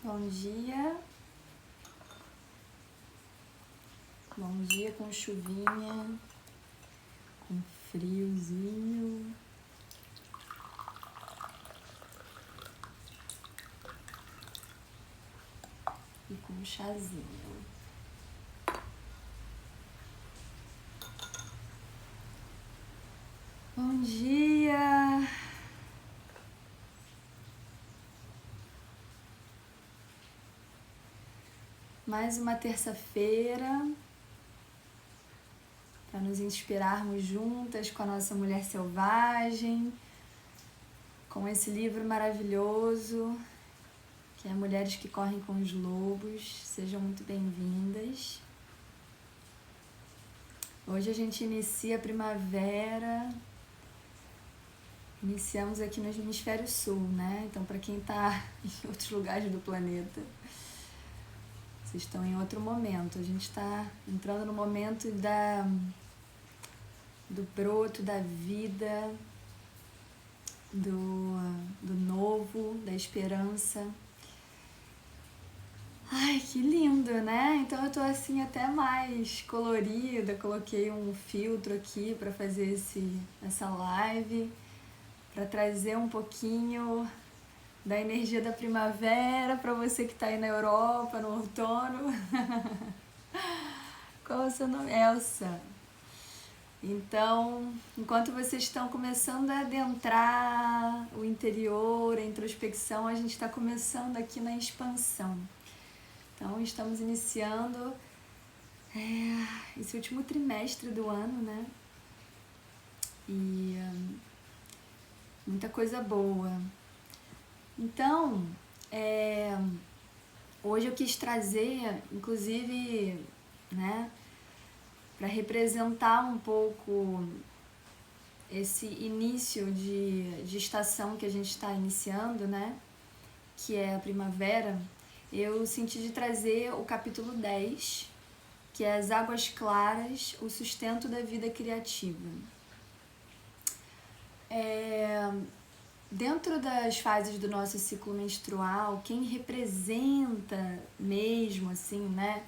Bom dia. Bom dia com chuvinha, com friozinho. E com chazinho. Bom dia! Mais uma terça-feira para nos inspirarmos juntas com a nossa mulher selvagem, com esse livro maravilhoso que é Mulheres que Correm com os Lobos. Sejam muito bem-vindas. Hoje a gente inicia a primavera. Iniciamos aqui no hemisfério sul, né? Então, para quem está em outros lugares do planeta, vocês estão em outro momento. A gente está entrando no momento do broto, da vida, do novo, da esperança. Ai, que lindo, né? Então eu tô assim até mais colorida. Coloquei um filtro aqui para fazer essa live, para trazer um pouquinho da energia da primavera para você que está aí na Europa, no outono. Qual é o seu nome? Elsa. Então, enquanto vocês estão começando a adentrar o interior, a introspecção, a gente está começando aqui na expansão. Então, estamos iniciando esse último trimestre do ano, né? E muita coisa boa. Então, hoje eu quis trazer, inclusive, né, para representar um pouco esse início de estação que a gente está iniciando, né, que é a primavera. Eu senti de trazer o capítulo 10, que é As Águas Claras, o Sustento da Vida Criativa. Dentro das fases do nosso ciclo menstrual, quem representa mesmo, assim, né,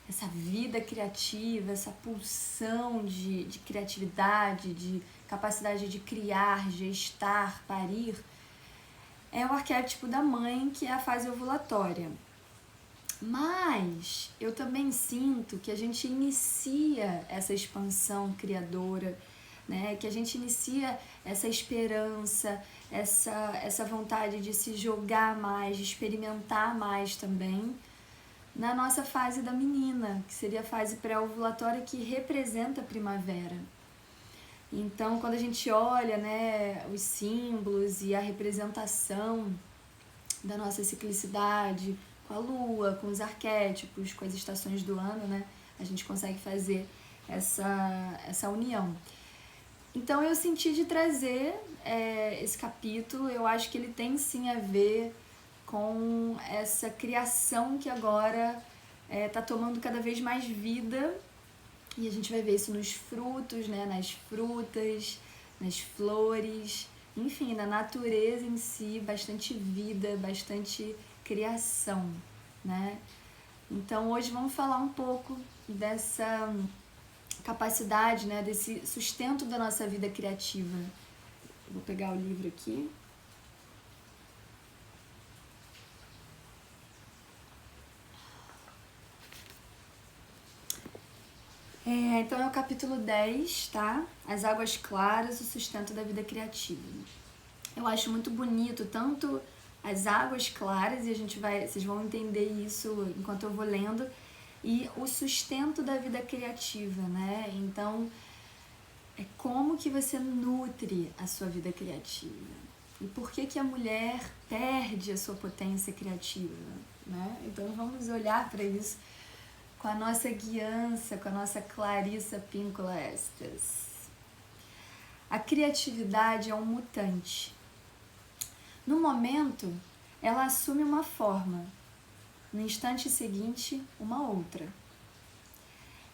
essa vida criativa, essa pulsão de criatividade, de capacidade de criar, gestar, parir, é o arquétipo da mãe, que é a fase ovulatória. Mas eu também sinto que a gente inicia essa expansão criadora, né? Que a gente inicia essa esperança, essa vontade de se jogar mais, de experimentar mais também, na nossa fase da menina, que seria a fase pré-ovulatória, que representa a primavera. Então, quando a gente olha, né, os símbolos e a representação da nossa ciclicidade, com a lua, com os arquétipos, com as estações do ano, né, a gente consegue fazer essa união. Então, eu senti de trazer esse capítulo. Eu acho que ele tem sim a ver com essa criação que agora está tomando cada vez mais vida, e a gente vai ver isso nos frutos, né, nas frutas, nas flores, enfim, na natureza em si, bastante vida, bastante criação, né? Então hoje vamos falar um pouco dessa capacidade, né, desse sustento da nossa vida criativa. Vou pegar o livro aqui. Então é o capítulo 10, tá? As Águas Claras, o Sustento da Vida Criativa. Eu acho muito bonito tanto as águas claras, e vocês vão entender isso enquanto eu vou lendo, e o sustento da vida criativa, né? Então, é como que você nutre a sua vida criativa. E por que a mulher perde a sua potência criativa, né? Então, vamos olhar para isso com a nossa guiança, com a nossa Clarissa Pinkola Estes. A criatividade é um mutante. No momento, ela assume uma forma, no instante seguinte, uma outra.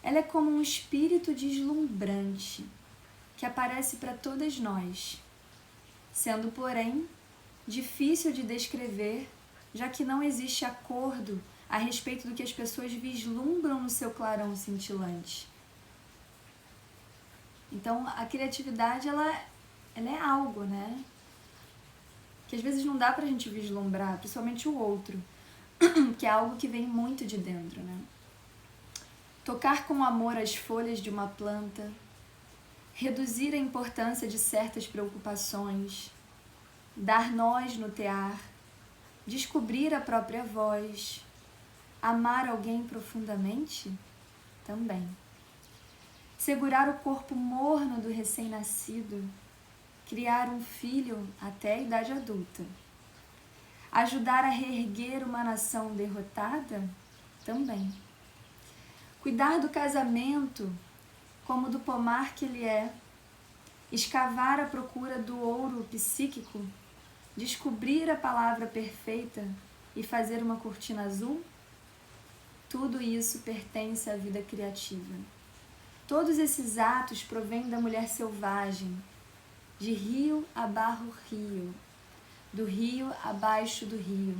Ela é como um espírito deslumbrante que aparece para todas nós, sendo, porém, difícil de descrever já que não existe acordo a respeito do que as pessoas vislumbram no seu clarão cintilante. Então, a criatividade, ela é algo, né? Que às vezes não dá pra gente vislumbrar, principalmente o outro, que é algo que vem muito de dentro, né? Tocar com amor as folhas de uma planta, reduzir a importância de certas preocupações, dar nós no tear, descobrir a própria voz, amar alguém profundamente, também. Segurar o corpo morno do recém-nascido, criar um filho até a idade adulta. Ajudar a reerguer uma nação derrotada, também. Cuidar do casamento como do pomar que ele é, escavar à procura do ouro psíquico, descobrir a palavra perfeita e fazer uma cortina azul, tudo isso pertence à vida criativa. Todos esses atos provêm da mulher selvagem, de rio a barro rio, do rio abaixo do rio,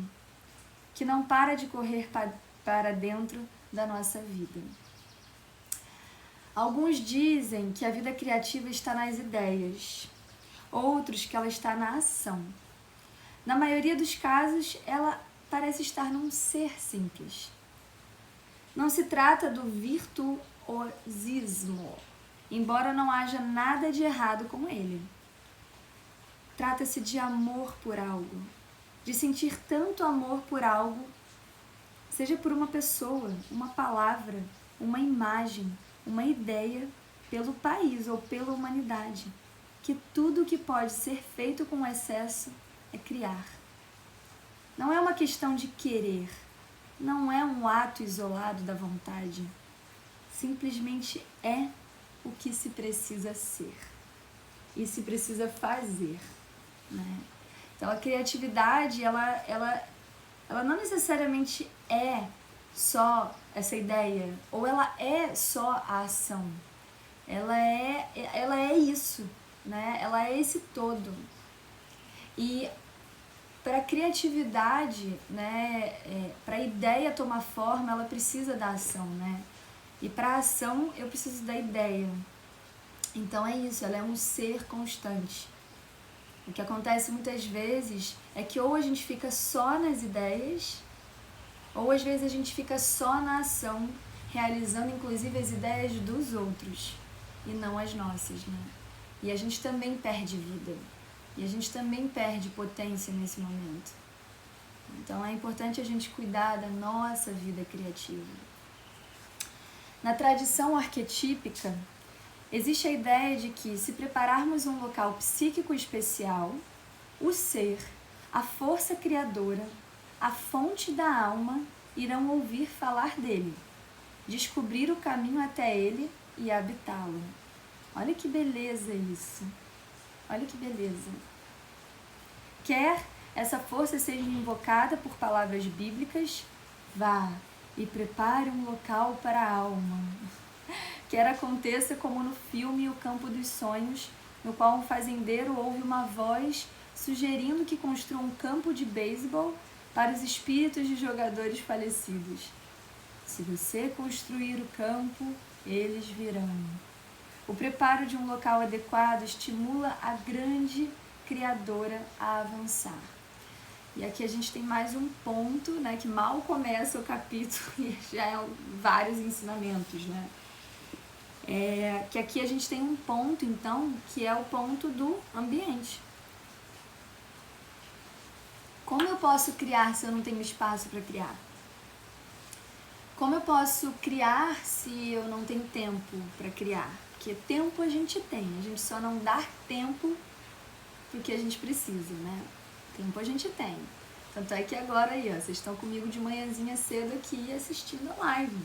que não para de correr para dentro da nossa vida. Alguns dizem que a vida criativa está nas ideias, outros que ela está na ação. Na maioria dos casos, ela parece estar num ser simples. Não se trata do virtuosismo, embora não haja nada de errado com ele. Trata-se de amor por algo, de sentir tanto amor por algo, seja por uma pessoa, uma palavra, uma imagem, uma ideia, pelo país ou pela humanidade, que tudo que pode ser feito com excesso é criar. Não é uma questão de querer, não é um ato isolado da vontade, simplesmente é o que se precisa ser e se precisa fazer, né? Então a criatividade, ela não necessariamente é só essa ideia, ou ela é só a ação, ela é isso, né? Ela é esse todo. E para a criatividade, né, para a ideia tomar forma, ela precisa da ação, né? E para a ação eu preciso da ideia. Então é isso, ela é um ser constante. O que acontece muitas vezes é que ou a gente fica só nas ideias, ou às vezes a gente fica só na ação, realizando inclusive as ideias dos outros e não as nossas, né? E a gente também perde vida. E a gente também perde potência nesse momento. Então é importante a gente cuidar da nossa vida criativa. Na tradição arquetípica, existe a ideia de que, se prepararmos um local psíquico especial, o ser, a força criadora, a fonte da alma, irão ouvir falar dele, descobrir o caminho até ele e habitá-lo. Olha que beleza isso! Olha que beleza! Quer essa força seja invocada por palavras bíblicas, vá e prepare um local para a alma. Quer aconteça como no filme O Campo dos Sonhos, no qual um fazendeiro ouve uma voz sugerindo que construa um campo de beisebol para os espíritos de jogadores falecidos. Se você construir o campo, eles virão. O preparo de um local adequado estimula a grande criadora a avançar. E aqui a gente tem mais um ponto, né, que mal começa o capítulo e já é vários ensinamentos, né? Que aqui a gente tem um ponto, então, que é o ponto do ambiente. Como eu posso criar se eu não tenho espaço para criar? Como eu posso criar se eu não tenho tempo para criar? Porque tempo a gente gente só não dá tempo porque a gente precisa, né? Tempo a gente tem. Tanto é que agora aí, ó, vocês estão comigo de manhãzinha cedo aqui assistindo a live,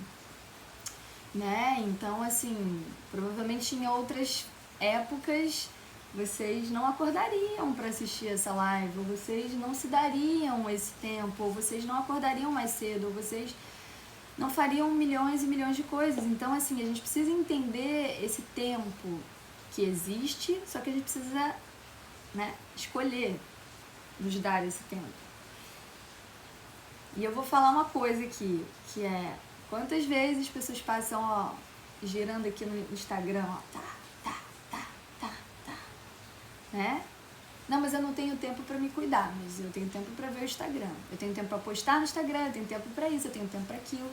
né? Então, assim, provavelmente em outras épocas vocês não acordariam para assistir essa live, ou vocês não se dariam esse tempo, ou vocês não acordariam mais cedo, ou vocês não fariam milhões e milhões de coisas. Então, assim, a gente precisa entender esse tempo que existe, só que a gente precisa, né, escolher nos dar esse tempo. E eu vou falar uma coisa aqui, que é, quantas vezes as pessoas passam, ó, girando aqui no Instagram, ó, né? Não, mas eu não tenho tempo pra me cuidar, mas eu tenho tempo pra ver o Instagram. Eu tenho tempo pra postar no Instagram, eu tenho tempo pra isso, eu tenho tempo pra aquilo.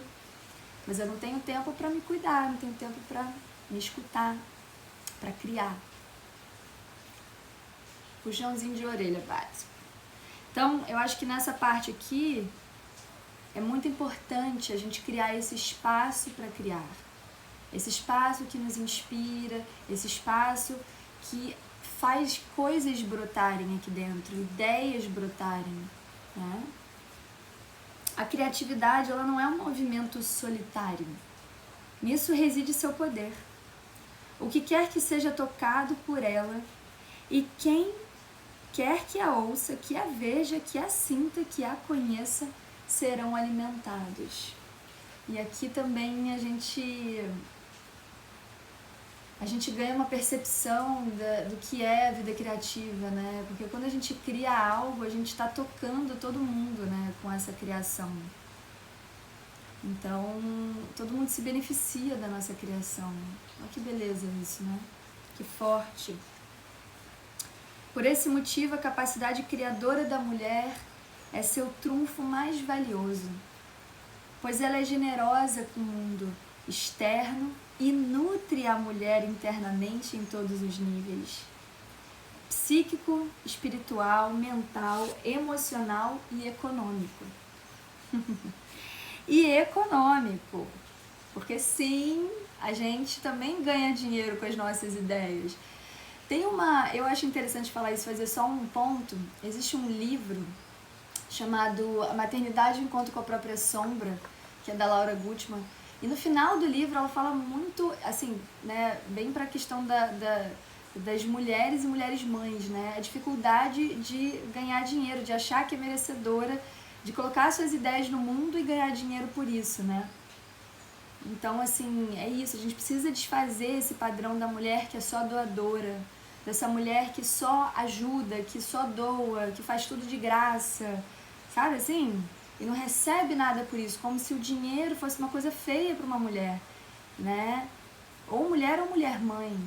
Mas eu não tenho tempo pra me cuidar, não tenho tempo pra me escutar, pra criar. Puxãozinho de orelha básico. Então, eu acho que nessa parte aqui é muito importante a gente criar esse espaço para criar. Esse espaço que nos inspira, esse espaço que faz coisas brotarem aqui dentro, ideias brotarem, né? A criatividade, ela não é um movimento solitário. Nisso reside seu poder. O que quer que seja tocado por ela e quem quer que a ouça, que a veja, que a sinta, que a conheça, serão alimentados. E aqui também a gente ganha uma percepção do que é a vida criativa, né? Porque quando a gente cria algo, a gente está tocando todo mundo, né? Com essa criação. Então, todo mundo se beneficia da nossa criação. Olha que beleza isso, né? Que forte. Por esse motivo, a capacidade criadora da mulher é seu trunfo mais valioso, pois ela é generosa com o mundo externo e nutre a mulher internamente em todos os níveis: psíquico, espiritual, mental, emocional e econômico. E econômico, porque sim, a gente também ganha dinheiro com as nossas ideias. Eu acho interessante falar isso, fazer só um ponto. Existe um livro chamado A Maternidade Encontro com a Própria Sombra, que é da Laura Gutman. E no final do livro ela fala muito, assim, né, bem para a questão das mulheres e mulheres mães, né? A dificuldade de ganhar dinheiro, de achar que é merecedora, de colocar suas ideias no mundo e ganhar dinheiro por isso, né? Então, assim, é isso. A gente precisa desfazer esse padrão da mulher que é só doadora, dessa mulher que só ajuda, que só doa, que faz tudo de graça, sabe assim? E não recebe nada por isso, como se o dinheiro fosse uma coisa feia para uma mulher, né? Ou mulher mãe.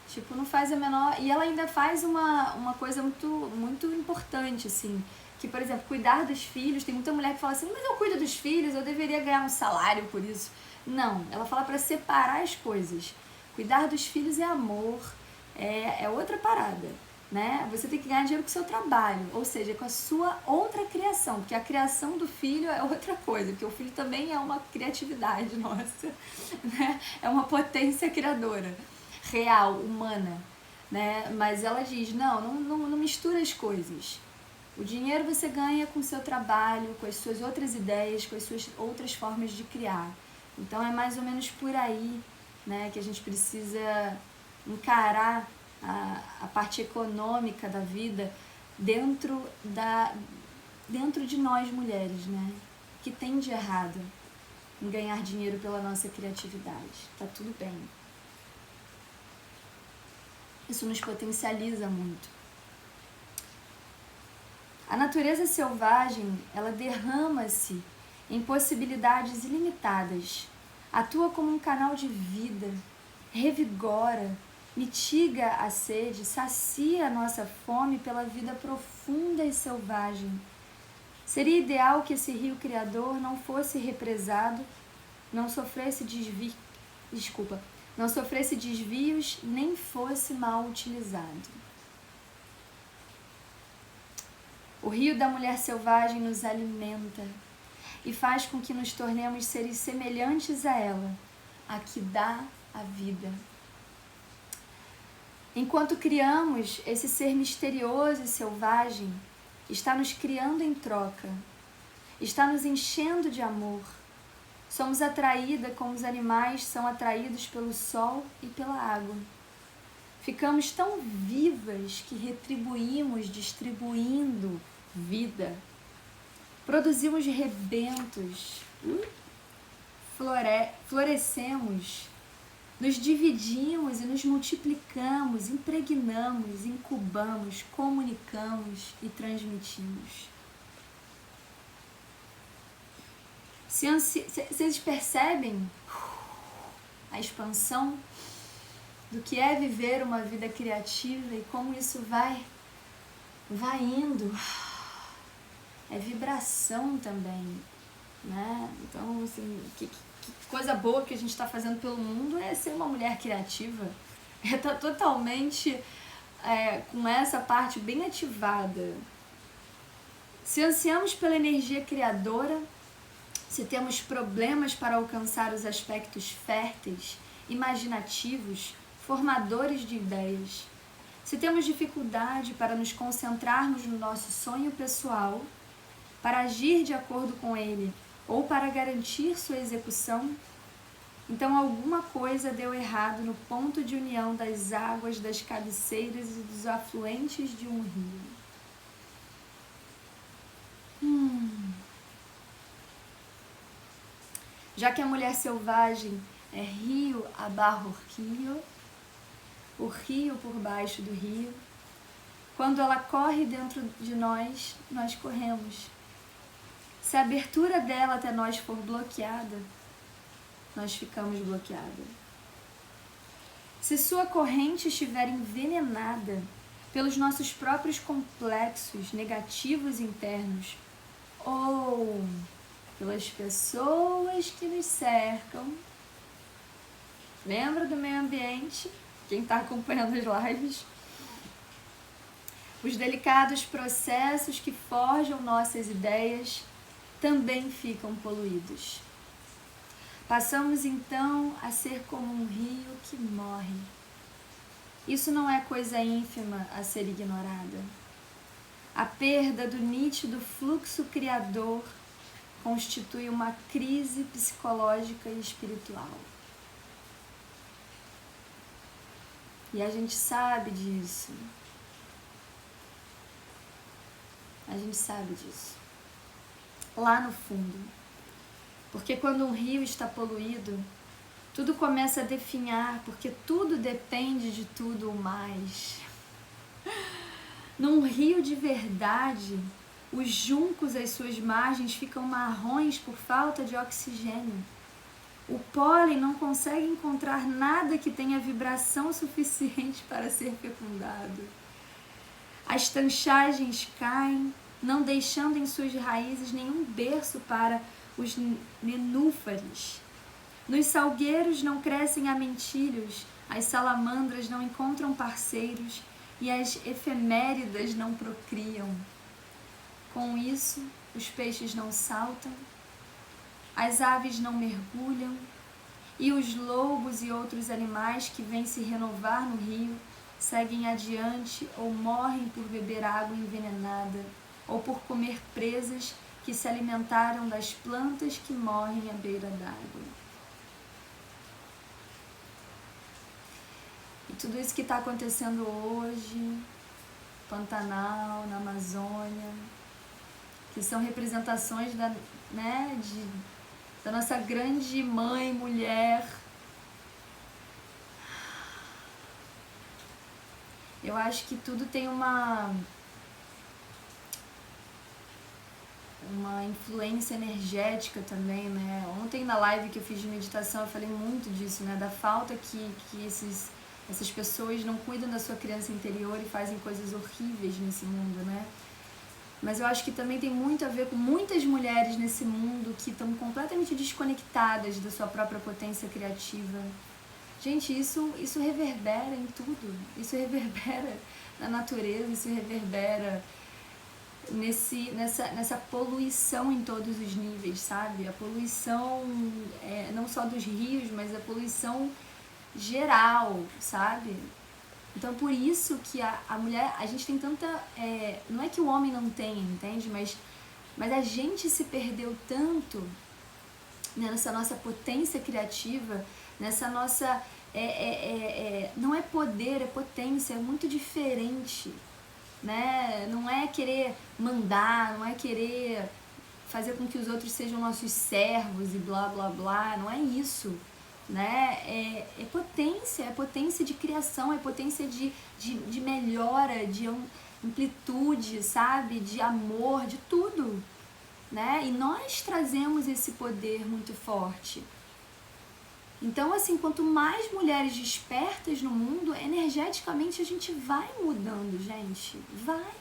Tipo, não faz a menor... E ela ainda faz uma coisa muito, muito importante, assim, que, por exemplo, cuidar dos filhos. Tem muita mulher que fala assim, mas eu cuido dos filhos, eu deveria ganhar um salário por isso. Não, ela fala para separar as coisas. Cuidar dos filhos é amor, é outra parada, né? Você tem que ganhar dinheiro com o seu trabalho, ou seja, com a sua outra criação, porque a criação do filho é outra coisa, porque o filho também é uma criatividade nossa, né? É uma potência criadora, real, humana, né? Mas ela diz, não mistura as coisas. O dinheiro você ganha com o seu trabalho, com as suas outras ideias, com as suas outras formas de criar. Então é mais ou menos por aí, né, que a gente precisa encarar a parte econômica da vida dentro de nós mulheres, né? O que tem de errado em ganhar dinheiro pela nossa criatividade? Tá tudo bem. Isso nos potencializa muito. A natureza selvagem, ela derrama-se em possibilidades ilimitadas, atua como um canal de vida, revigora, mitiga a sede, sacia a nossa fome pela vida profunda e selvagem. Seria ideal que esse rio criador não fosse represado, não sofresse desvios, nem fosse mal utilizado. O rio da mulher selvagem nos alimenta e faz com que nos tornemos seres semelhantes a ela, a que dá a vida. Enquanto criamos, esse ser misterioso e selvagem está nos criando em troca, está nos enchendo de amor. Somos atraídas como os animais são atraídos pelo sol e pela água. Ficamos tão vivas que retribuímos distribuindo vida. Produzimos rebentos, florescemos, nos dividimos e nos multiplicamos, impregnamos, incubamos, comunicamos e transmitimos. Vocês percebem a expansão do que é viver uma vida criativa e como isso vai indo? É vibração também, né? Então, assim, que coisa boa que a gente está fazendo pelo mundo é ser uma mulher criativa. É estar totalmente com essa parte bem ativada. Se ansiamos pela energia criadora, se temos problemas para alcançar os aspectos férteis, imaginativos, formadores de ideias, se temos dificuldade para nos concentrarmos no nosso sonho pessoal, para agir de acordo com ele ou para garantir sua execução, então alguma coisa deu errado no ponto de união das águas das cabeceiras e dos afluentes de um rio. Já que a mulher selvagem é rio abarro rio, o rio por baixo do rio, quando ela corre dentro de nós, nós corremos. Se a abertura dela até nós for bloqueada, nós ficamos bloqueadas. Se sua corrente estiver envenenada pelos nossos próprios complexos negativos internos ou pelas pessoas que nos cercam, lembra do meio ambiente? Quem está acompanhando as lives? Os delicados processos que forjam nossas ideias também ficam poluídos. Passamos então a ser como um rio que morre. Isso não é coisa ínfima a ser ignorada. A perda do nítido fluxo criador constitui uma crise psicológica e espiritual. E a gente sabe disso. A gente sabe disso. Lá no fundo. Porque quando um rio está poluído, tudo começa a definhar, porque tudo depende de tudo ou mais. Num rio de verdade, os juncos às suas margens ficam marrons por falta de oxigênio. O pólen não consegue encontrar nada que tenha vibração suficiente para ser fecundado. As tanchagens caem, não deixando em suas raízes nenhum berço para os nenúfares. Nos salgueiros não crescem amentilhos, as salamandras não encontram parceiros e as efeméridas não procriam. Com isso, os peixes não saltam, as aves não mergulham e os lobos e outros animais que vêm se renovar no rio seguem adiante ou morrem por beber água envenenada ou por comer presas que se alimentaram das plantas que morrem à beira d'água. E tudo isso que está acontecendo hoje, Pantanal, na Amazônia, que são representações da nossa grande mãe, mulher. Eu acho que tudo tem uma influência energética também, né? Ontem na live que eu fiz de meditação eu falei muito disso, né? Da falta que essas pessoas não cuidam da sua criança interior e fazem coisas horríveis nesse mundo, né? Mas eu acho que também tem muito a ver com muitas mulheres nesse mundo que estão completamente desconectadas da sua própria potência criativa. Gente, isso reverbera em tudo. Isso reverbera na natureza, isso reverbera nessa poluição em todos os níveis, sabe? A poluição não só dos rios, mas a poluição geral, sabe? Então, por isso que a mulher, a gente tem tanta... não é que o homem não tem, entende? Mas a gente se perdeu tanto, né, nessa nossa potência criativa, nessa nossa... não é poder, é potência, é muito diferente, né? Não é querer mandar, não é querer fazer com que os outros sejam nossos servos e blá, blá, blá, não é isso. Né? É potência de criação, é potência de melhora, de amplitude, sabe? De amor, de tudo, né? E nós trazemos esse poder muito forte. Então, assim, quanto mais mulheres despertas no mundo, energeticamente a gente vai mudando, gente. Vai.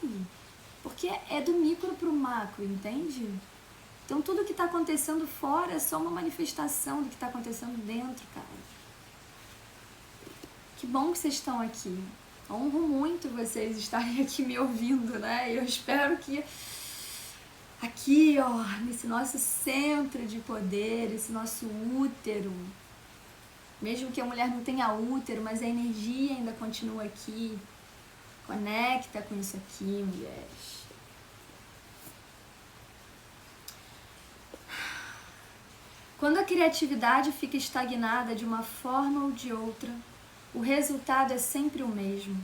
Porque é do micro pro macro, entende? Então, tudo que está acontecendo fora é só uma manifestação do que está acontecendo dentro, cara. Que bom que vocês estão aqui. Honro muito vocês estarem aqui me ouvindo, né? Eu espero que aqui, ó, nesse nosso centro de poder, esse nosso útero, mesmo que a mulher não tenha útero, mas a energia ainda continua aqui. Conecta com isso aqui, mulheres. Quando a criatividade fica estagnada de uma forma ou de outra, o resultado é sempre o mesmo.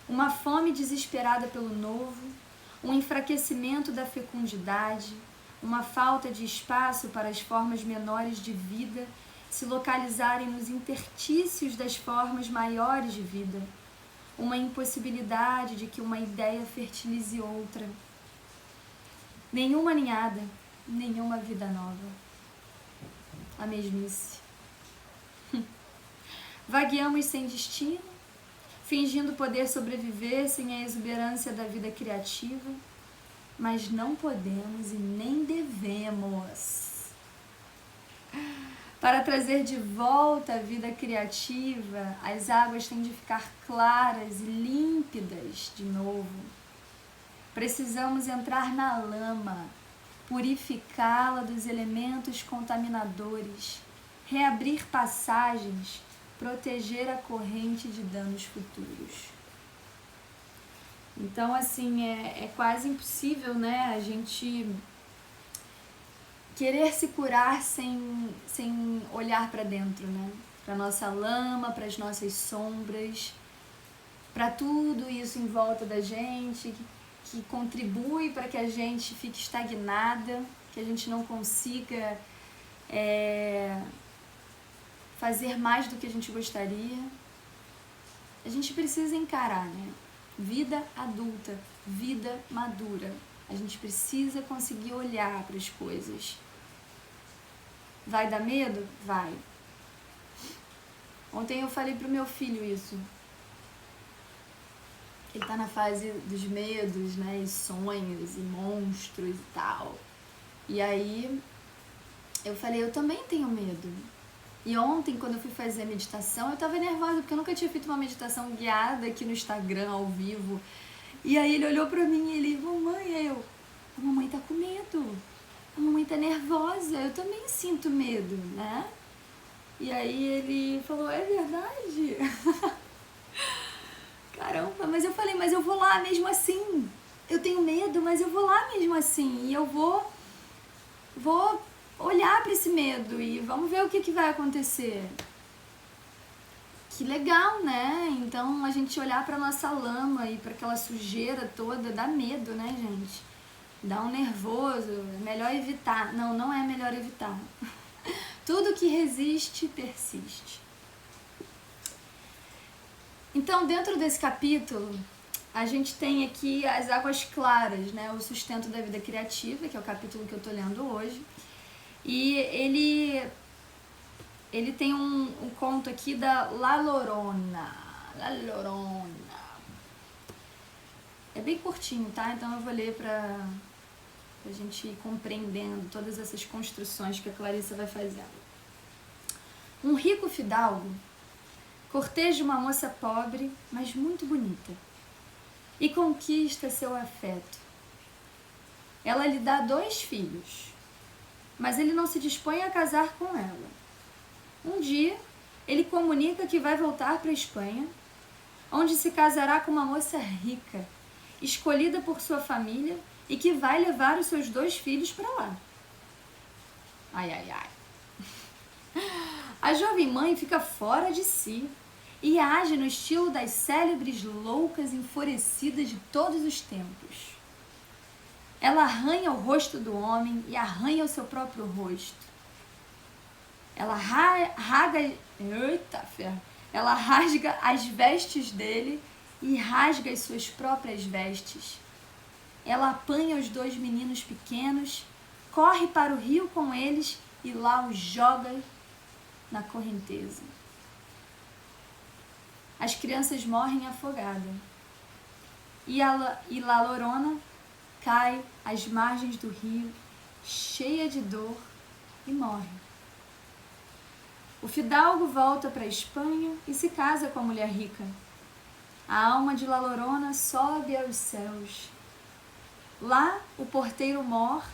Uma fome desesperada pelo novo, um enfraquecimento da fecundidade, uma falta de espaço para as formas menores de vida se localizarem nos interstícios das formas maiores de vida, uma impossibilidade de que uma ideia fertilize outra. Nenhuma ninhada, nenhuma vida nova. A mesmice. Vagueamos sem destino, fingindo poder sobreviver sem a exuberância da vida criativa, mas não podemos e nem devemos. Para trazer de volta a vida criativa, as águas têm de ficar claras e límpidas de novo. Precisamos entrar na lama, purificá-la dos elementos contaminadores, reabrir passagens, proteger a corrente de danos futuros. Então, assim, é quase impossível, né, a gente querer se curar sem olhar para dentro, né? Para nossa lama, para as nossas sombras, para tudo isso em volta da gente, que contribui para que a gente fique estagnada, que a gente não consiga fazer mais do que a gente gostaria. A gente precisa encarar, né? Vida adulta, vida madura. A gente precisa conseguir olhar para as coisas. Vai dar medo? Vai. Ontem eu falei pro meu filho isso. Ele tá na fase dos medos, né? E sonhos, e monstros e tal. E aí eu falei, eu também tenho medo. E ontem, quando eu fui fazer a meditação, eu tava nervosa, porque eu nunca tinha feito uma meditação guiada aqui no Instagram, ao vivo. E aí ele olhou pra mim e ele, mamãe, a mamãe tá com medo, a mamãe tá nervosa, eu também sinto medo, né? E aí ele falou, é verdade? Caramba, mas eu falei, mas eu vou lá mesmo assim. Eu tenho medo, mas eu vou lá mesmo assim. E eu vou olhar para esse medo e vamos ver o que vai acontecer. Que legal, né? Então, a gente olhar para nossa lama e para aquela sujeira toda dá medo, né, gente? Dá um nervoso, é melhor evitar. Não, não é melhor evitar. Tudo que resiste, persiste. Então, dentro desse capítulo, a gente tem aqui as águas claras, né? O sustento da vida criativa, que é o capítulo que eu tô lendo hoje. E ele tem um conto aqui da La Llorona. La Llorona. É bem curtinho, tá? Então eu vou ler pra gente ir compreendendo todas essas construções que a Clarissa vai fazendo. Um rico fidalgo corteja uma moça pobre, mas muito bonita, e conquista seu afeto. Ela lhe dá 2 filhos, mas ele não se dispõe a casar com ela. Um dia, ele comunica que vai voltar para a Espanha, onde se casará com uma moça rica, escolhida por sua família e que vai levar os seus 2 filhos para lá. Ai, ai, ai. A jovem mãe fica fora de si e age no estilo das célebres loucas enfurecidas de todos os tempos. Ela arranha o rosto do homem e arranha o seu próprio rosto. Ela ela rasga as vestes dele e rasga as suas próprias vestes. ela apanha os 2 meninos pequenos, corre para o rio com eles e lá os joga na correnteza. As crianças morrem afogadas e La Llorona cai às margens do rio, cheia de dor, e morre. O fidalgo volta para a Espanha e se casa com a mulher rica. A alma de La Llorona sobe aos céus. Lá, o porteiro mor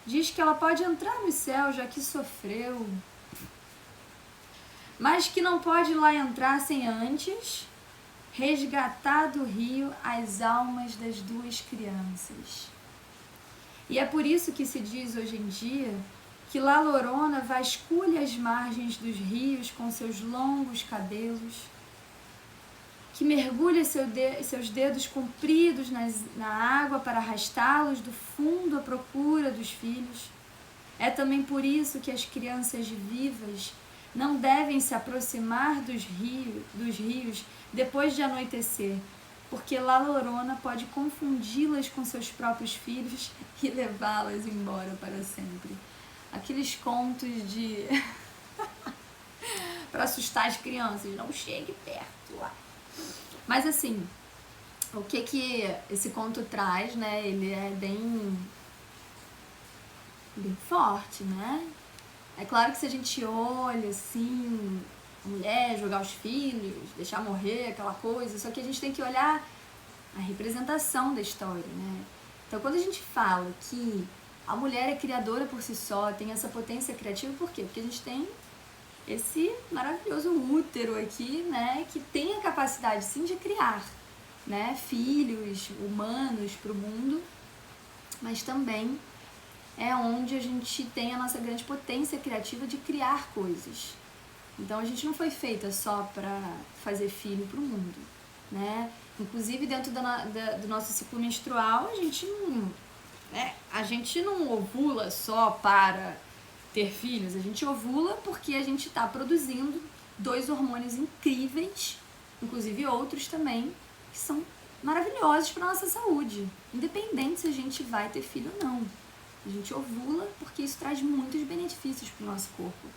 diz que ela pode entrar no céu, já que sofreu, mas que não pode lá entrar sem antes resgatar do rio as almas das 2 crianças. E é por isso que se diz hoje em dia que La Llorona vasculha as margens dos rios com seus longos cabelos, que mergulha seus dedos compridos na água para arrastá-los do fundo à procura dos filhos. É também por isso que as crianças vivas não devem se aproximar dos rios depois de anoitecer, porque La Llorona pode confundi-las com seus próprios filhos e levá-las embora para sempre. Aqueles contos de... para assustar as crianças, não chegue perto lá. Mas assim, o que esse conto traz, né? Ele é bem forte, né? É claro que se a gente olha assim, mulher jogar os filhos, deixar morrer, aquela coisa, só que a gente tem que olhar a representação da história, né? Então quando a gente fala que a mulher é criadora por si só, tem essa potência criativa, por quê? Porque a gente tem esse maravilhoso útero aqui, né, que tem a capacidade sim de criar, né, filhos humanos para o mundo, mas também é onde a gente tem a nossa grande potência criativa de criar coisas. Então a gente não foi feita só para fazer filho para o mundo, né? Inclusive dentro do nosso ciclo menstrual a gente não ovula só para ter filhos, a gente ovula porque a gente está produzindo 2 hormônios incríveis, inclusive outros também, que são maravilhosos para a nossa saúde, independente se a gente vai ter filho ou não. A gente ovula porque isso traz muitos benefícios para o nosso corpo.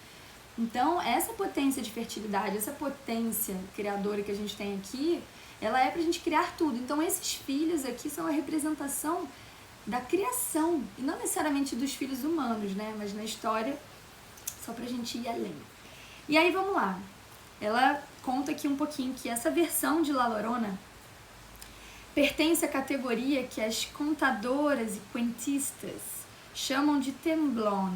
Então, essa potência de fertilidade, essa potência criadora que a gente tem aqui, ela é para a gente criar tudo. Então, esses filhos aqui são a representação da criação, e não necessariamente dos filhos humanos, né? Mas na história, só pra gente ir além. E aí, vamos lá. Ela conta aqui um pouquinho que essa versão de La Llorona pertence à categoria que as contadoras e cuentistas chamam de temblón.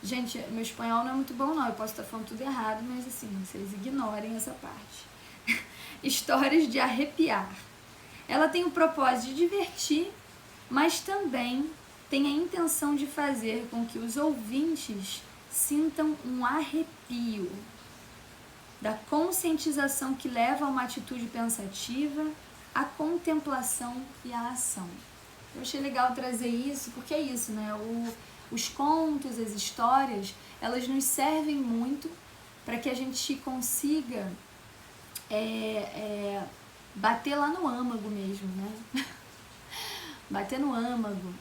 Gente, meu espanhol não é muito bom não, eu posso estar falando tudo errado, mas assim, vocês ignorem essa parte. Histórias de arrepiar. Ela tem o propósito de divertir, mas também tem a intenção de fazer com que os ouvintes sintam um arrepio da conscientização que leva a uma atitude pensativa, a contemplação e a ação. Eu achei legal trazer isso, porque é isso, né? Os contos, as histórias, elas nos servem muito para que a gente consiga bater lá no âmago mesmo, né? Bater no âmago,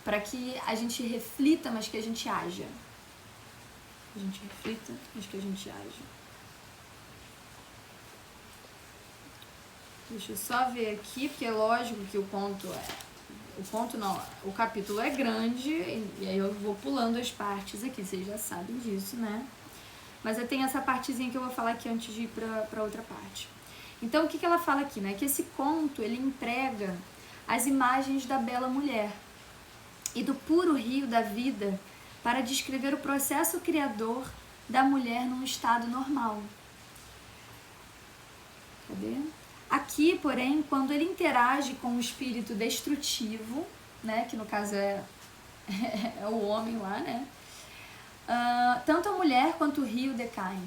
para que a gente reflita, mas que a gente haja. A gente reflita, mas que a gente haja. Deixa eu só ver aqui, porque é lógico que o capítulo é grande, e aí eu vou pulando as partes aqui, vocês já sabem disso, né? Mas eu tenho essa partezinha que eu vou falar aqui antes de ir para outra parte. Então, o que ela fala aqui, né? Que esse conto, ele emprega as imagens da bela mulher e do puro rio da vida para descrever o processo criador da mulher num estado normal. Cadê? Aqui, porém, quando ele interage com o espírito destrutivo, né, que no caso é o homem lá, né, tanto a mulher quanto o rio decaem.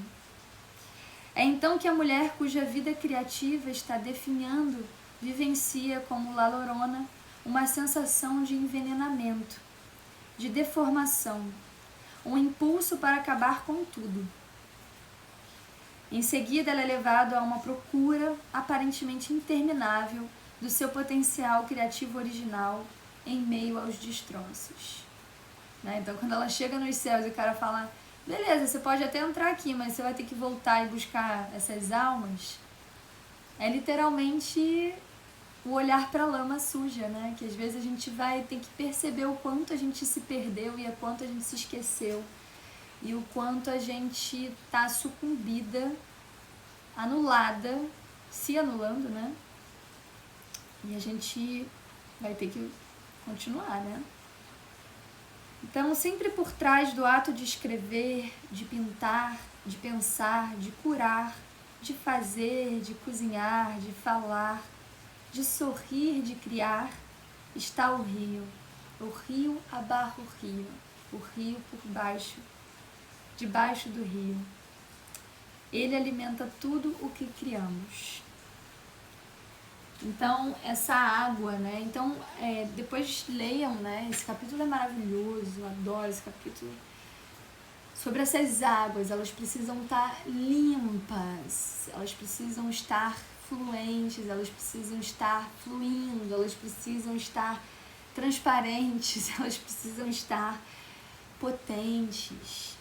É então que a mulher cuja vida criativa está definhando vivencia como La Llorona uma sensação de envenenamento, de deformação, um impulso para acabar com tudo. Em seguida, ela é levada a uma procura aparentemente interminável do seu potencial criativo original em meio aos destroços. Né? Então, quando ela chega nos céus e o cara fala, beleza, você pode até entrar aqui, mas você vai ter que voltar e buscar essas almas, é literalmente o olhar para a lama suja, né? Que às vezes a gente vai ter que perceber o quanto a gente se perdeu e o quanto a gente se esqueceu e o quanto a gente tá sucumbida, anulada, se anulando, né? E a gente vai ter que continuar, né? Então, sempre por trás do ato de escrever, de pintar, de pensar, de curar, de fazer, de cozinhar, de falar, de sorrir, de criar, está o rio abarra o rio por baixo, debaixo do rio. Ele alimenta tudo o que criamos. Então, essa água, né? Então, depois leiam, né? Esse capítulo é maravilhoso, eu adoro esse capítulo. Sobre essas águas, elas precisam estar limpas, elas precisam estar fluentes, elas precisam estar fluindo, elas precisam estar transparentes, elas precisam estar potentes.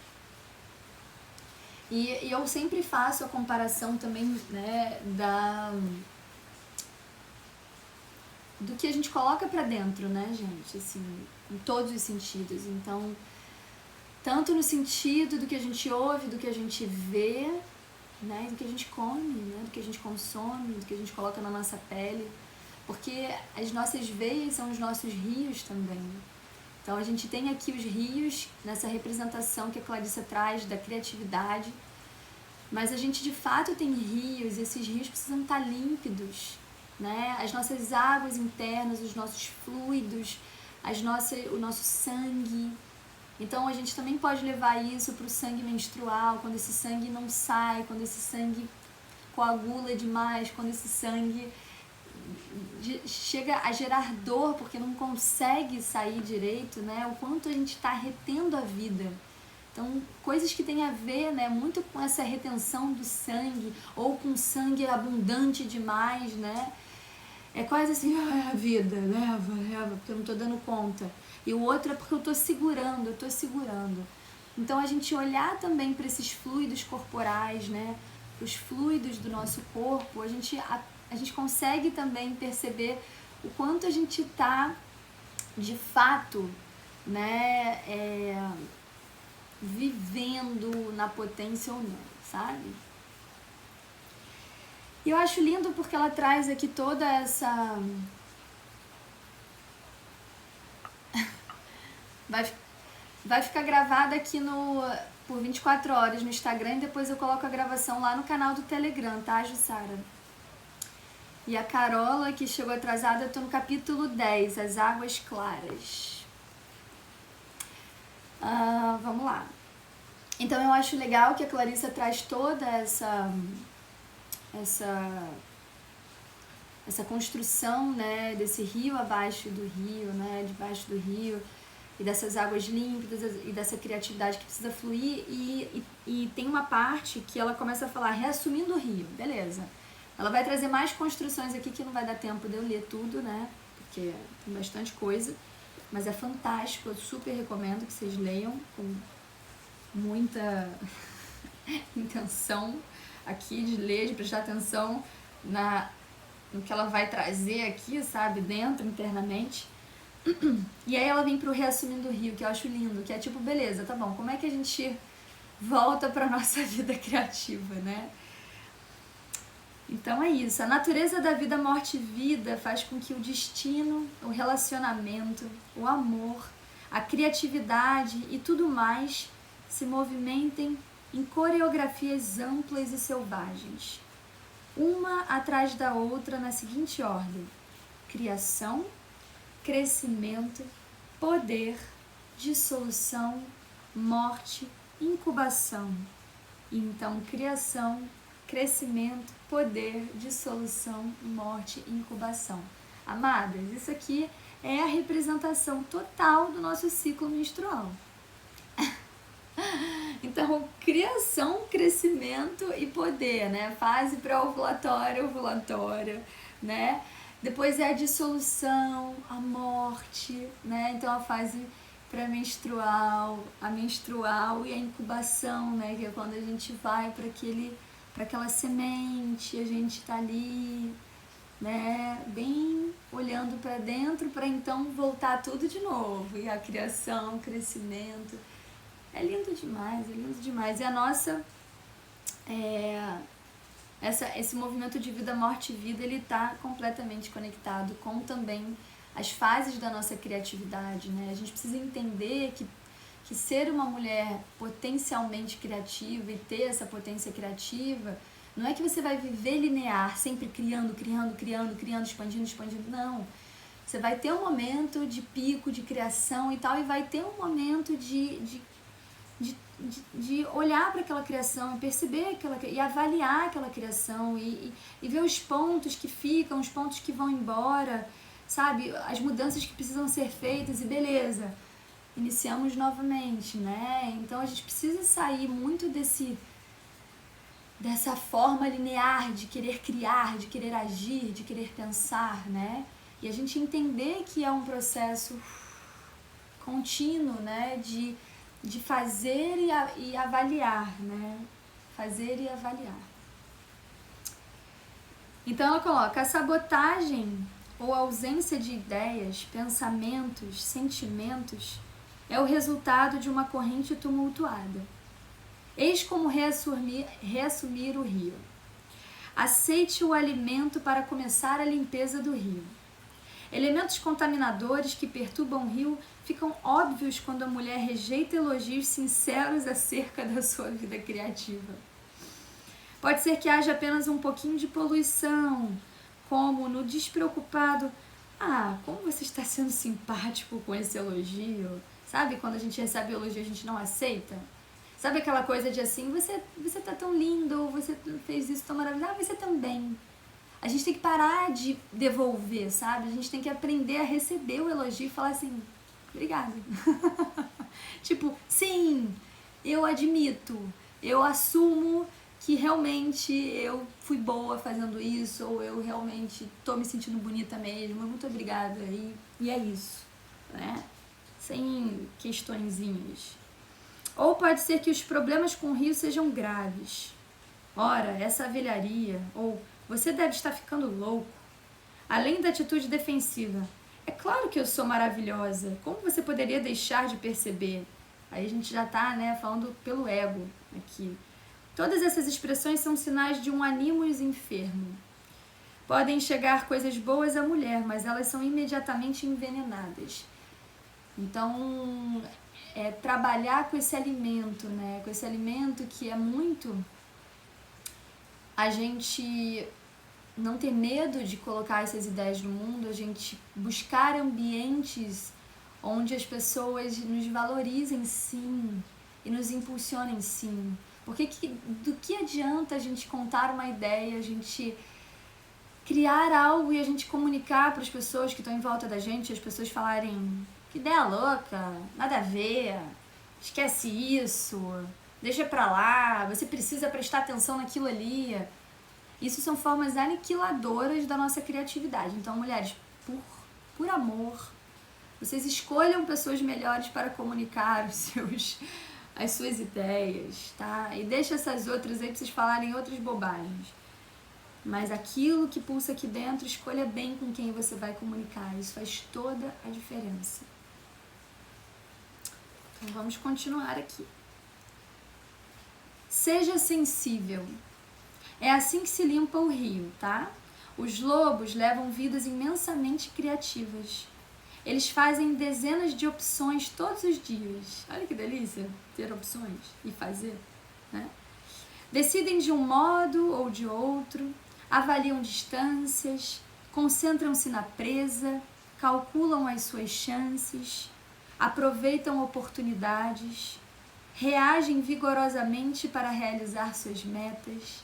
E eu sempre faço a comparação também, né, do que a gente coloca pra dentro, né, gente, assim, em todos os sentidos. Então, tanto no sentido do que a gente ouve, do que a gente vê, né, do que a gente come, né, do que a gente consome, do que a gente coloca na nossa pele, porque as nossas veias são os nossos rios também. Então a gente tem aqui os rios, nessa representação que a Clarissa traz da criatividade, mas a gente de fato tem rios, e esses rios precisam estar límpidos, né? As nossas águas internas, os nossos fluidos, o nosso sangue. Então a gente também pode levar isso para o sangue menstrual, quando esse sangue não sai, quando esse sangue coagula demais, quando esse sangue chega a gerar dor porque não consegue sair direito, né? O quanto a gente está retendo a vida. Então, coisas que têm a ver, né, muito com essa retenção do sangue, ou com sangue abundante demais, né? É quase assim, a vida, leva, porque eu não tô dando conta. E o outro é porque eu tô segurando. Então, a gente olhar também para esses fluidos corporais, né, os fluidos do nosso corpo, a gente consegue também perceber o quanto a gente tá, de fato, né, vivendo na potência ou não, sabe? E eu acho lindo porque ela traz aqui toda essa... Vai ficar gravada aqui por 24 horas no Instagram e depois eu coloco a gravação lá no canal do Telegram, tá, Jussara? E a Carola, que chegou atrasada, eu tô no capítulo 10, As Águas Claras. Vamos lá. Então eu acho legal que a Clarissa traz toda essa construção, né, desse rio abaixo do rio, né, debaixo do rio, e dessas águas límpidas e dessa criatividade que precisa fluir, e tem uma parte que ela começa a falar, reassumindo o rio, beleza. Ela vai trazer mais construções aqui que não vai dar tempo de eu ler tudo, né, porque tem bastante coisa, mas é fantástico, eu super recomendo que vocês leiam com muita intenção aqui de ler, de prestar atenção no que ela vai trazer aqui, sabe, dentro, internamente. E aí ela vem pro Reassumindo o Rio, que eu acho lindo, que é tipo, beleza, tá bom, como é que a gente volta pra nossa vida criativa, né? Então é isso, a natureza da vida, morte e vida faz com que o destino, o relacionamento, o amor, a criatividade e tudo mais se movimentem em coreografias amplas e selvagens, uma atrás da outra na seguinte ordem: criação, crescimento, poder, dissolução, morte, incubação. Então, criação, crescimento, poder, dissolução, morte, incubação. Amadas, isso aqui é a representação total do nosso ciclo menstrual. Então, criação, crescimento e poder, né? Fase pré-ovulatória, ovulatória, né? Depois é a dissolução, a morte, né? Então a fase pré-menstrual, a menstrual e a incubação, né? Que é quando a gente vai para aquela semente, a gente tá ali, né? Bem olhando para dentro para então voltar tudo de novo. E a criação, o crescimento. É lindo demais, é lindo demais. E a nossa... esse movimento de vida, morte e vida, ele está completamente conectado com também as fases da nossa criatividade, né? A gente precisa entender que ser uma mulher potencialmente criativa e ter essa potência criativa, não é que você vai viver linear, sempre criando, expandindo, não. Você vai ter um momento de pico, de criação e tal, e vai ter um momento de olhar para aquela criação, perceber e avaliar aquela criação e ver os pontos que ficam, os pontos que vão embora, sabe? As mudanças que precisam ser feitas e beleza, iniciamos novamente, né? Então a gente precisa sair muito dessa forma linear de querer criar, de querer agir, de querer pensar, né? E a gente entender que é um processo contínuo, né? De fazer e avaliar, né? Fazer e avaliar. Então ela coloca: a sabotagem ou ausência de ideias, pensamentos, sentimentos é o resultado de uma corrente tumultuada. Eis como reassumir o rio. Aceite o alimento para começar a limpeza do rio. Elementos contaminadores que perturbam o rio ficam óbvios quando a mulher rejeita elogios sinceros acerca da sua vida criativa. Pode ser que haja apenas um pouquinho de poluição, como no despreocupado: ah, como você está sendo simpático com esse elogio. Sabe quando a gente recebe elogio a gente não aceita? Sabe aquela coisa de assim, você tá tão lindo, você fez isso tão maravilhoso, ah, você também. A gente tem que parar de devolver, sabe? A gente tem que aprender a receber o elogio e falar assim: obrigada. Tipo, sim, eu admito, eu assumo que realmente eu fui boa fazendo isso, ou eu realmente tô me sentindo bonita mesmo, muito obrigada. E é isso, né? Sem questõezinhas. Ou pode ser que os problemas com o rio sejam graves. Ora, essa velharia, ou você deve estar ficando louco. Além da atitude defensiva: é claro que eu sou maravilhosa, como você poderia deixar de perceber? Aí a gente já tá, né, falando pelo ego aqui. Todas essas expressões são sinais de um ânimos enfermo. Podem chegar coisas boas à mulher, mas elas são imediatamente envenenadas. Então, trabalhar com esse alimento, né? Com esse alimento que é muito a gente não ter medo de colocar essas ideias no mundo, a gente buscar ambientes onde as pessoas nos valorizem sim e nos impulsionem sim. Porque do que adianta a gente contar uma ideia, a gente criar algo e a gente comunicar para as pessoas que estão em volta da gente, as pessoas falarem: que ideia louca, nada a ver, esquece isso, deixa pra lá, você precisa prestar atenção naquilo ali. Isso são formas aniquiladoras da nossa criatividade. Então, mulheres, por amor, vocês escolham pessoas melhores para comunicar as suas ideias, tá? E deixa essas outras aí pra vocês falarem outras bobagens. Mas aquilo que pulsa aqui dentro, escolha bem com quem você vai comunicar. Isso faz toda a diferença. Então vamos continuar aqui. Seja sensível. É assim que se limpa o rio, tá? Os lobos levam vidas imensamente criativas. Eles fazem dezenas de opções todos os dias. Olha que delícia ter opções e fazer, né? Decidem de um modo ou de outro, avaliam distâncias, concentram-se na presa, calculam as suas chances, aproveitam oportunidades, reagem vigorosamente para realizar suas metas.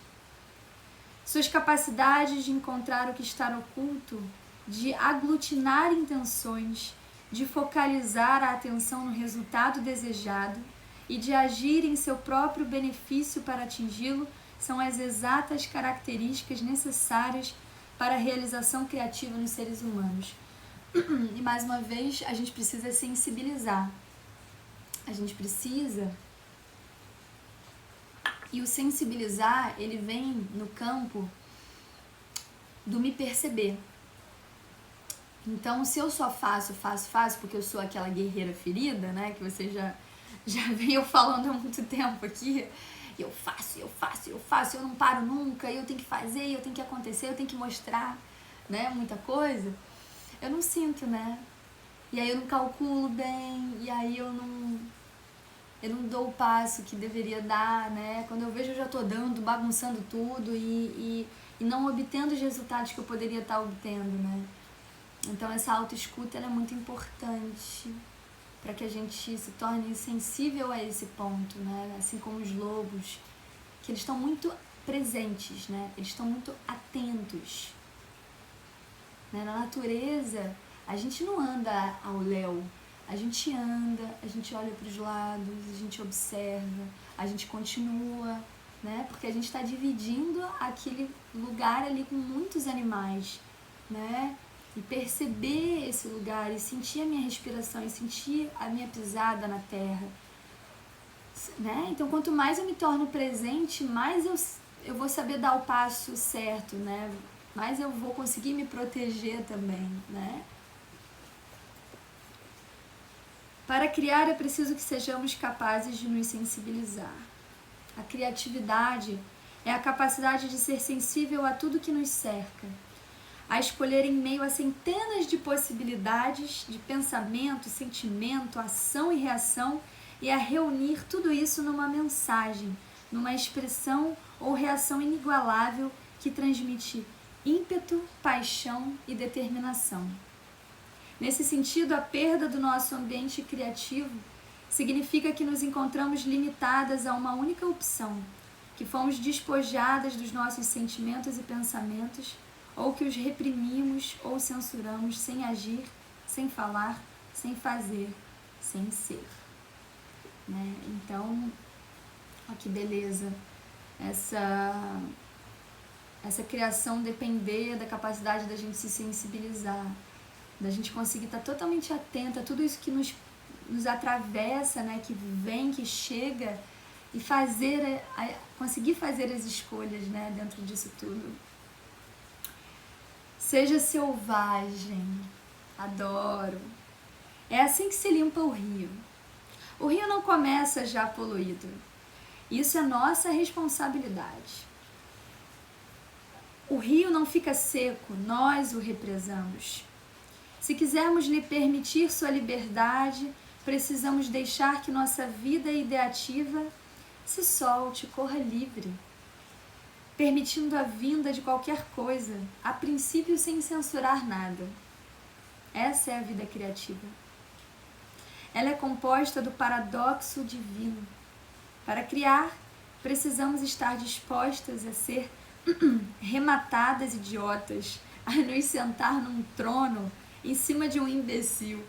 Suas capacidades de encontrar o que está oculto, de aglutinar intenções, de focalizar a atenção no resultado desejado e de agir em seu próprio benefício para atingi-lo, são as exatas características necessárias para a realização criativa nos seres humanos. E mais uma vez, a gente precisa sensibilizar. A gente precisa... E o sensibilizar, ele vem no campo do me perceber. Então, se eu só faço, porque eu sou aquela guerreira ferida, né, que você já vem eu falando há muito tempo aqui, eu faço, eu não paro nunca, eu tenho que fazer, eu tenho que acontecer, eu tenho que mostrar, né, muita coisa, eu não sinto, né, e aí eu não calculo bem, e aí eu não dou o passo que deveria dar, né, quando eu vejo eu já tô dando, bagunçando tudo e não obtendo os resultados que eu poderia estar obtendo, né. Então essa autoescuta ela é muito importante para que a gente se torne sensível a esse ponto, né? Assim como os lobos, que eles estão muito presentes, né? Eles estão muito atentos. Né? Na natureza, a gente não anda ao léu, a gente anda, a gente olha para os lados, a gente observa, a gente continua, né? Porque a gente está dividindo aquele lugar ali com muitos animais, né? E perceber esse lugar, e sentir a minha respiração, e sentir a minha pisada na terra, né? Então, quanto mais eu me torno presente, mais eu vou saber dar o passo certo, né? Mais eu vou conseguir me proteger também, né? Para criar é preciso que sejamos capazes de nos sensibilizar. A criatividade é a capacidade de ser sensível a tudo que nos cerca, a escolher em meio a centenas de possibilidades de pensamento, sentimento, ação e reação, e a reunir tudo isso numa mensagem, numa expressão ou reação inigualável que transmite ímpeto, paixão e determinação. Nesse sentido, a perda do nosso ambiente criativo significa que nos encontramos limitadas a uma única opção, que fomos despojadas dos nossos sentimentos e pensamentos, ou que os reprimimos ou censuramos sem agir, sem falar, sem fazer, sem ser. Né? Então, ó que beleza, essa criação depender da capacidade da gente se sensibilizar, da gente conseguir estar totalmente atenta a tudo isso que nos atravessa, né? Que vem, que chega, e conseguir fazer as escolhas, né? Dentro disso tudo. Seja selvagem, adoro. É assim que se limpa o rio. O rio não começa já poluído. Isso é nossa responsabilidade. O rio não fica seco, nós o represamos. Se quisermos lhe permitir sua liberdade, precisamos deixar que nossa vida ideativa se solte, corra livre, permitindo a vinda de qualquer coisa, a princípio sem censurar nada. Essa é a vida criativa. Ela é composta do paradoxo divino. Para criar, precisamos estar dispostas a ser rematadas idiotas, a nos sentar num trono em cima de um imbecil,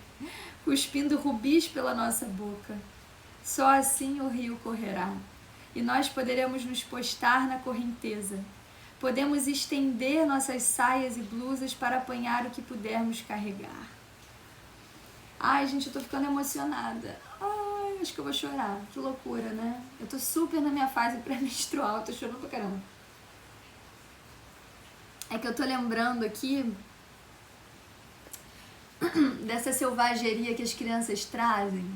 cuspindo rubis pela nossa boca. Só assim o rio correrá, e nós poderemos nos postar na correnteza. Podemos estender nossas saias e blusas para apanhar o que pudermos carregar. Ai, gente, eu tô ficando emocionada. Ai, acho que eu vou chorar. Que loucura, né? Eu tô super na minha fase pré-menstrual, eu tô chorando pra caramba. É que eu tô lembrando aqui dessa selvageria que as crianças trazem,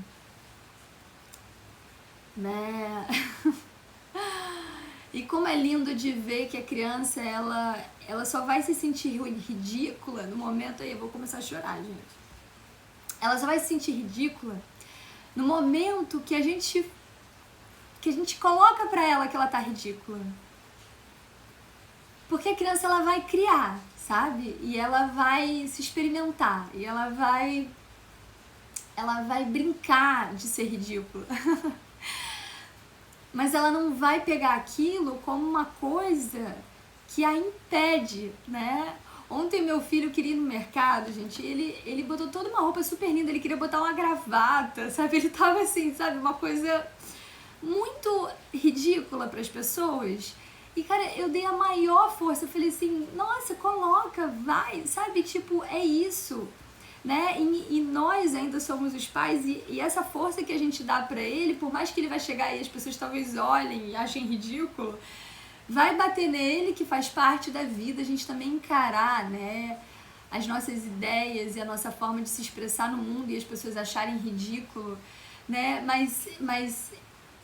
né? E como é lindo de ver que a criança, ela só vai se sentir ridícula no momento... Aí eu vou começar a chorar, gente. Ela só vai se sentir ridícula no momento que a gente coloca pra ela que ela tá ridícula. Porque a criança, ela vai criar, sabe? E ela vai se experimentar, e ela vai brincar de ser ridícula. Mas ela não vai pegar aquilo como uma coisa que a impede, né? Ontem meu filho queria ir no mercado, gente, ele botou toda uma roupa super linda, ele queria botar uma gravata, sabe? Ele tava assim, sabe? Uma coisa muito ridícula para as pessoas. E, cara, eu dei a maior força. Eu falei assim, nossa, coloca, vai, sabe? Tipo, é isso, né? E nós ainda somos os pais e essa força que a gente dá pra ele, por mais que ele vai chegar aí, as pessoas talvez olhem e achem ridículo, vai bater nele, que faz parte da vida, a gente também encarar, né? As nossas ideias e a nossa forma de se expressar no mundo e as pessoas acharem ridículo, né? Mas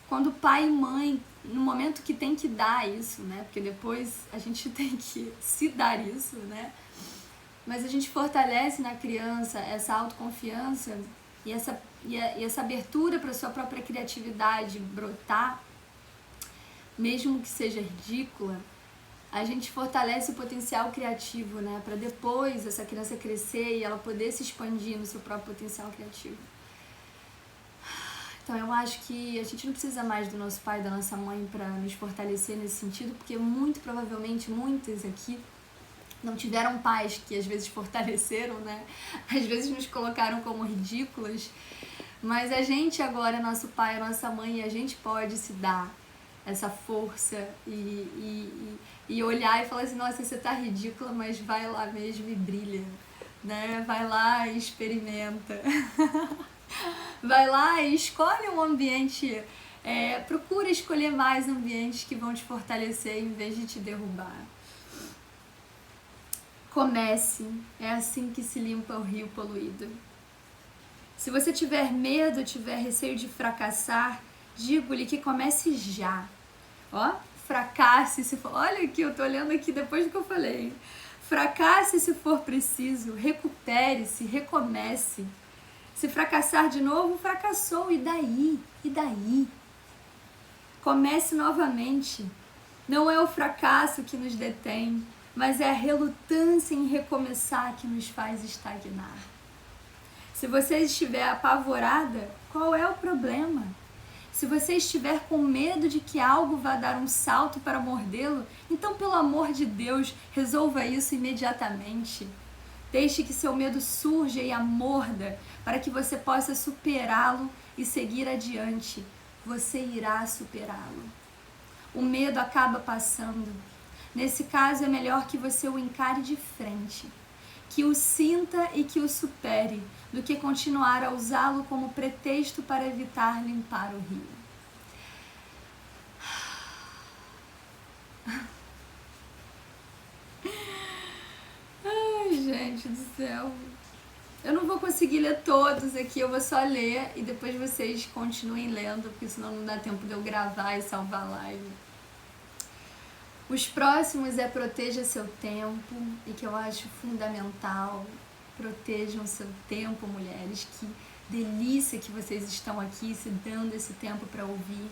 quando pai e mãe, no momento que tem que dar isso, né? Porque depois a gente tem que se dar isso, né? Mas a gente fortalece na criança essa autoconfiança e essa abertura para sua própria criatividade brotar, mesmo que seja ridícula. A gente fortalece o potencial criativo, né? Para depois essa criança crescer e ela poder se expandir no seu próprio potencial criativo. Então eu acho que a gente não precisa mais do nosso pai e da nossa mãe para nos fortalecer nesse sentido, porque muito provavelmente muitas aqui não tiveram pais que às vezes fortaleceram, né? Às vezes nos colocaram como ridículas, mas a gente agora, nosso pai, a nossa mãe, a gente pode se dar essa força e olhar e falar assim, nossa, você tá ridícula, mas vai lá mesmo e brilha, né? Vai lá e experimenta. Vai lá e escolhe um ambiente, procura escolher mais ambientes que vão te fortalecer em vez de te derrubar. Comece, é assim que se limpa o rio poluído. Se você tiver medo, tiver receio de fracassar, digo-lhe que comece já. Ó, fracasse se for. Olha aqui, eu tô olhando aqui depois do que eu falei. Fracasse se for preciso, recupere-se, recomece. Se fracassar de novo, fracassou, e daí? E daí? Comece novamente. Não é o fracasso que nos detém, mas é a relutância em recomeçar que nos faz estagnar. Se você estiver apavorada, qual é o problema? Se você estiver com medo de que algo vá dar um salto para mordê-lo, então, pelo amor de Deus, resolva isso imediatamente. Deixe que seu medo surja e a morda, para que você possa superá-lo e seguir adiante. Você irá superá-lo. O medo acaba passando. Nesse caso, é melhor que você o encare de frente, que o sinta e que o supere, do que continuar a usá-lo como pretexto para evitar limpar o rio. Ai, gente do céu. Eu não vou conseguir ler todos aqui, eu vou só ler e depois vocês continuem lendo, porque senão não dá tempo de eu gravar e salvar a live. Os próximos é proteja seu tempo, e que eu acho fundamental. Protejam seu tempo, mulheres. Que delícia que vocês estão aqui se dando esse tempo para ouvir,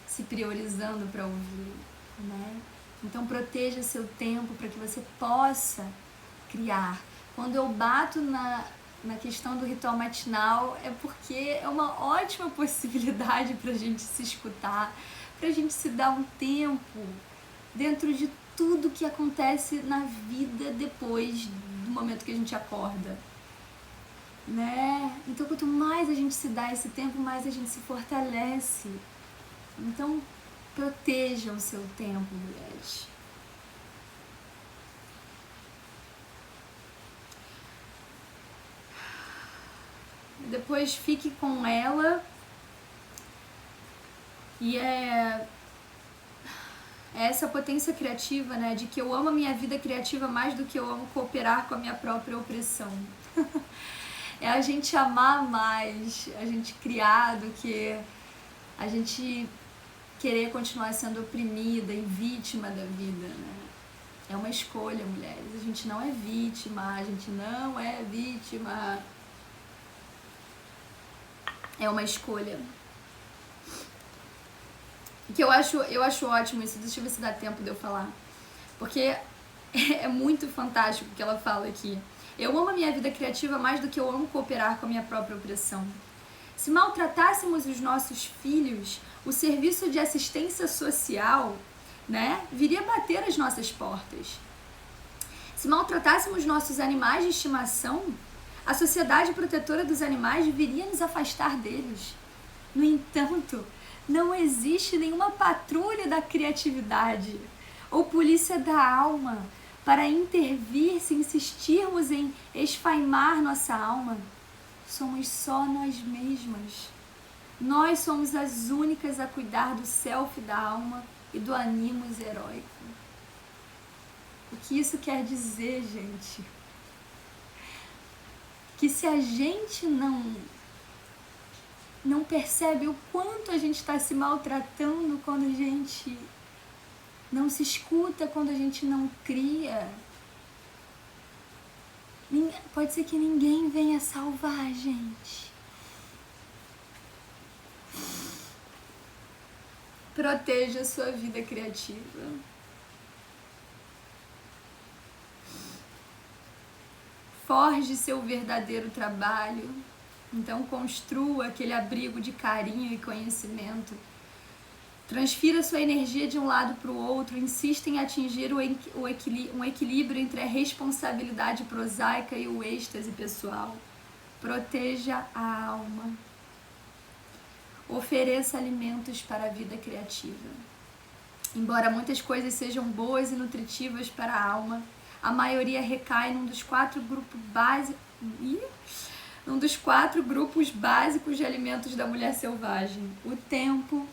se priorizando para ouvir, né? Então proteja seu tempo para que você possa criar. Quando eu bato na questão do ritual matinal, é porque é uma ótima possibilidade para a gente se escutar, para a gente se dar um tempo dentro de tudo que acontece na vida depois do momento que a gente acorda, né? Então, quanto mais a gente se dá esse tempo, mais a gente se fortalece. Então, protejam o seu tempo, mulheres. Depois fique com ela e essa potência criativa, né, de que eu amo a minha vida criativa mais do que eu amo cooperar com a minha própria opressão. É a gente amar mais, a gente criar do que a gente querer continuar sendo oprimida e vítima da vida, né? É uma escolha, mulheres. A gente não é vítima, a gente não é vítima. É uma escolha. Que eu acho ótimo isso, deixa eu ver se dá tempo de eu falar. Porque é muito fantástico o que ela fala aqui. Eu amo a minha vida criativa mais do que eu amo cooperar com a minha própria opressão. Se maltratássemos os nossos filhos, o serviço de assistência social, né, viria bater às nossas portas. Se maltratássemos nossos animais de estimação, a sociedade protetora dos animais viria nos afastar deles. No entanto, Não existe nenhuma patrulha da criatividade ou polícia da alma para intervir se insistirmos em esfaimar nossa alma. Somos só nós mesmas. Nós somos as únicas a cuidar do self da alma e do animus heróico. O que isso quer dizer, gente? Que se a gente não percebe o quanto a gente está se maltratando quando a gente não se escuta, quando a gente não cria, pode ser que ninguém venha salvar a gente. Proteja a sua vida criativa. Forge seu verdadeiro trabalho. Então construa aquele abrigo de carinho e conhecimento. Transfira sua energia de um lado para o outro. Insista em atingir um equilíbrio entre a responsabilidade prosaica e o êxtase pessoal. Proteja a alma. Ofereça alimentos para a vida criativa. Embora muitas coisas sejam boas e nutritivas para a alma, a maioria recai num dos quatro grupos básicos de alimentos da mulher selvagem: o tempo,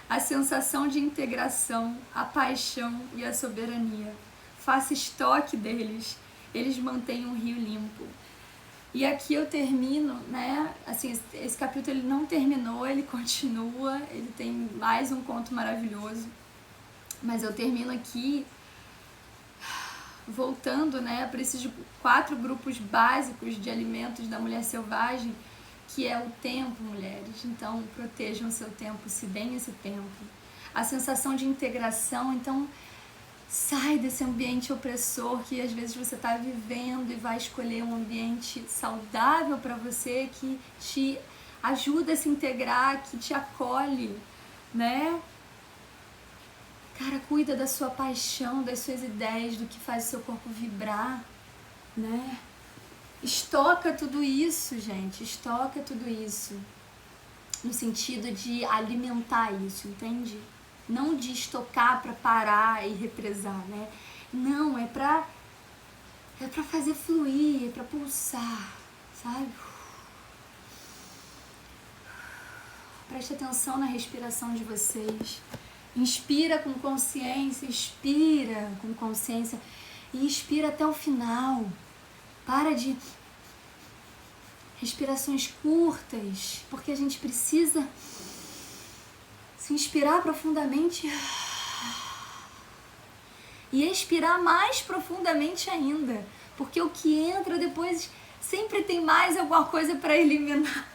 a sensação de integração, a paixão e a soberania. Faça estoque deles, eles mantêm um rio limpo. E aqui eu termino, né? Assim, esse capítulo ele não terminou, ele continua, ele tem mais um conto maravilhoso. Mas eu termino aqui voltando, né, para esses 4 grupos básicos de alimentos da mulher selvagem, que é o tempo, mulheres. Então, protejam o seu tempo, se deem esse tempo. A sensação de integração, então, sai desse ambiente opressor que às vezes você está vivendo e vai escolher um ambiente saudável para você, que te ajuda a se integrar, que te acolhe, né? Cara, cuida da sua paixão, das suas ideias, do que faz o seu corpo vibrar, né? Estoca tudo isso, gente, estoca tudo isso. No sentido de alimentar isso, entende? Não de estocar para parar e represar, né? Não, é pra fazer fluir, é pra pulsar, sabe? Preste atenção na respiração de vocês. Inspira com consciência, expira com consciência e expira até o final. Para de respirações curtas, porque a gente precisa se inspirar profundamente e expirar mais profundamente ainda, porque o que entra depois sempre tem mais alguma coisa para eliminar.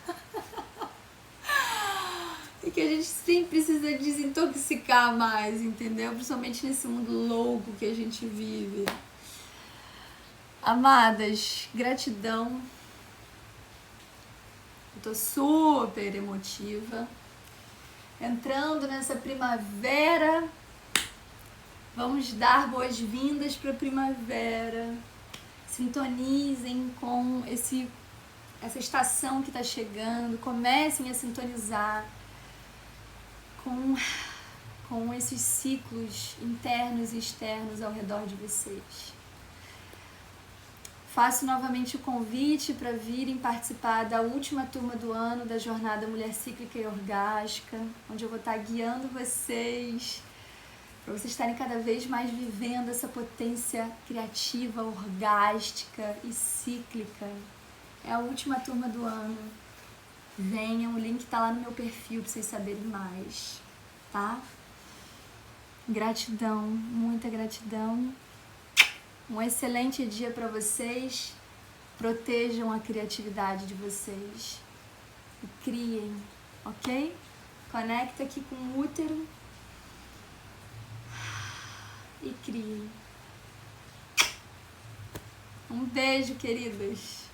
E que a gente sempre precisa desintoxicar mais, entendeu? Principalmente nesse mundo louco que a gente vive. Amadas, gratidão. Eu tô super emotiva. Entrando nessa primavera, vamos dar boas-vindas para a primavera. Sintonizem com essa estação que está chegando. Comecem a sintonizar com esses ciclos internos e externos ao redor de vocês. Faço novamente o convite para virem participar da última turma do ano da Jornada Mulher Cíclica e Orgástica, onde eu vou estar guiando vocês para vocês estarem cada vez mais vivendo essa potência criativa, orgástica e cíclica. É a última turma do ano. Venham, o link tá lá no meu perfil para vocês saberem mais, tá? Gratidão, muita gratidão. Um excelente dia para vocês. Protejam a criatividade de vocês e criem, ok? Conecta aqui com o útero e criem. Um beijo, queridas.